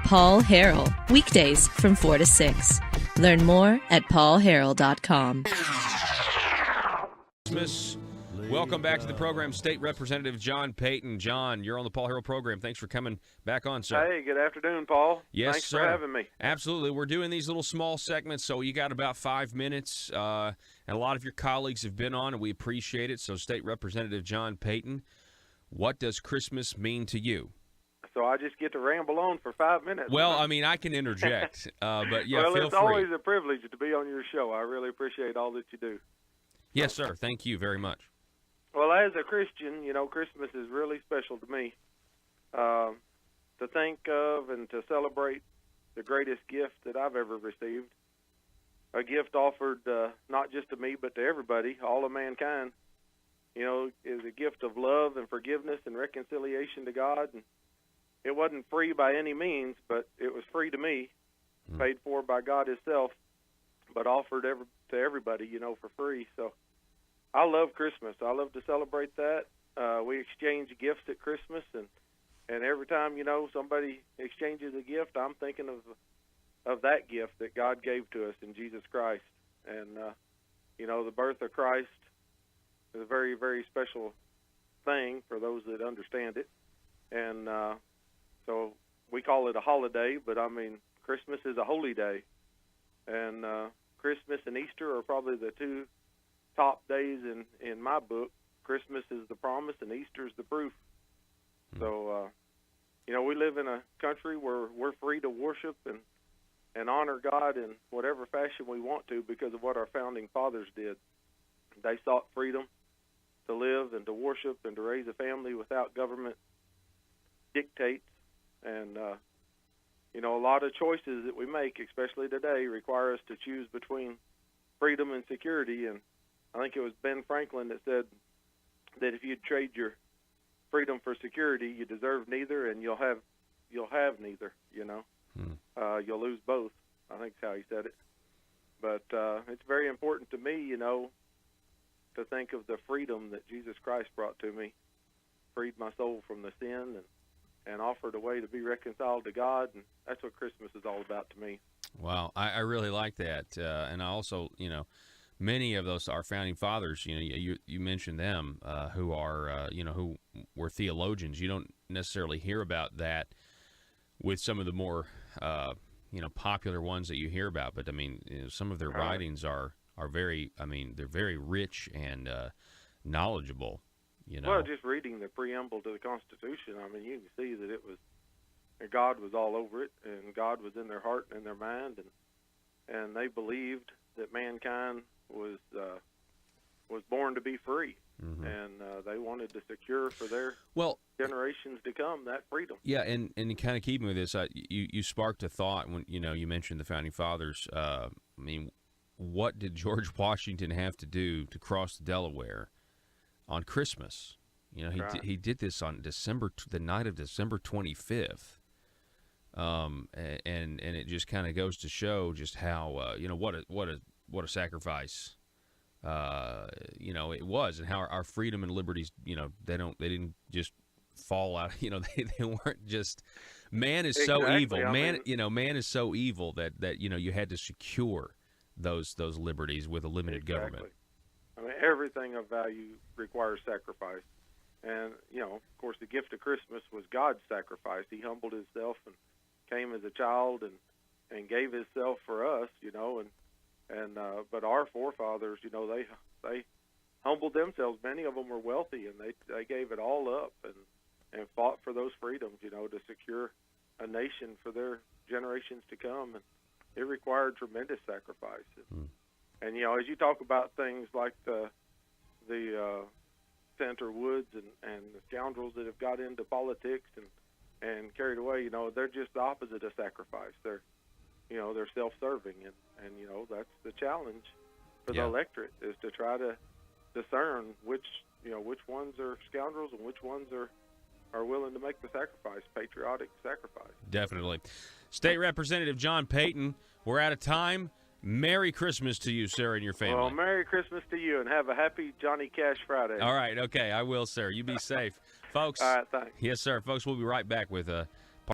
Paul Harrell, weekdays from 4 to 6. Learn more at paulharrell.com. Welcome back to the program, State Representative John Payton. John, you're on the Paul Harrell program. Thanks for coming back on, sir. Hey, good afternoon, Paul. Yes, Thanks sir. for having me. Absolutely. We're doing these little small segments, so you got about 5 minutes, and a lot of your colleagues have been on, and we appreciate it. So, State Representative John Payton, what does Christmas mean to you? So I just get to ramble on for 5 minutes. Well, I mean, I can interject, but yeah, well, feel it's free. always a privilege to be on your show. I really appreciate all that you do. Yes, sir. Thank you very much. Well, as a Christian, you know, Christmas is really special to me. To think of and to celebrate the greatest gift that I've ever received, a gift offered not just to me but to everybody, all of mankind, you know, is a gift of love and forgiveness and reconciliation to God. And it wasn't free by any means, but it was free to me, paid for by God himself, but offered to everybody, you know, for free. So I love Christmas. I love to celebrate that. We exchange gifts at Christmas, and every time, you know, somebody exchanges a gift, I'm thinking of that gift that God gave to us in Jesus Christ. And, you know, the birth of Christ is a very, very special thing for those that understand it. And so we call it a holiday, but, I mean, Christmas is a holy day. And Christmas and Easter are probably the two top days in my book. Christmas is the promise and Easter is the proof. So, you know, we live in a country where we're free to worship and honor God in whatever fashion we want to because of what our founding fathers did. They sought freedom to live and to worship and to raise a family without government dictates. And, you know, a lot of choices that we make, especially today, require us to choose between freedom and security. And I think it was Ben Franklin that said that if you trade your freedom for security, you deserve neither, and you'll have neither. You know, you'll lose both. I think that's how he said it. But it's very important to me, you know, to think of the freedom that Jesus Christ brought to me, freed my soul from the sin, and offered a way to be reconciled to God, and that's what Christmas is all about to me. Wow, I really like that, and I also, you know, many of those our founding fathers, you know, you mentioned them, who are, you know, who were theologians. You don't necessarily hear about that with some of the more, you know, popular ones that you hear about. But I mean, you know, some of their writings are very, I mean, they're very rich and knowledgeable. You know, well, just reading the preamble to the Constitution, I mean, you can see that it was God was all over it, and God was in their heart and in their mind, and they believed that mankind was born to be free, and they wanted to secure for their generations to come that freedom. Yeah, and kind of keeping with this, you sparked a thought when, you know, you mentioned the founding fathers. I mean, what did George Washington have to do to cross the Delaware on Christmas? You know, he did this on the night of December 25th. And it just kind of goes to show just how you know, what a sacrifice you know, it was, and how our freedom and liberties, you know, they didn't just fall out. You know, they weren't just. Man is so evil. Man is so evil that you know, you had to secure those liberties with a limited government. I mean, everything of value requires sacrifice, and you know, of course, the gift of Christmas was God's sacrifice. He humbled himself and came as a child and gave himself for us, you know, and but our forefathers, you know, they humbled themselves. Many of them were wealthy, and they gave it all up and fought for those freedoms, you know, to secure a nation for their generations to come, and it required tremendous sacrifice. And you know, as you talk about things like the Senator Woods and the scoundrels that have got into politics and carried away, you know, they're just the opposite of sacrifice. They're, you know, they're self-serving, and you know, that's the challenge for the electorate, is to try to discern which ones are scoundrels and which ones are willing to make the sacrifice, patriotic sacrifice. Definitely. State Representative John Payton, we're out of time. Merry Christmas to you, sir, and your family. Well, Merry Christmas to you, and have a happy Johnny Cash Friday. All right, okay, I will, sir. You be safe. Folks. All right, thanks. Yes, sir. Folks, we'll be right back with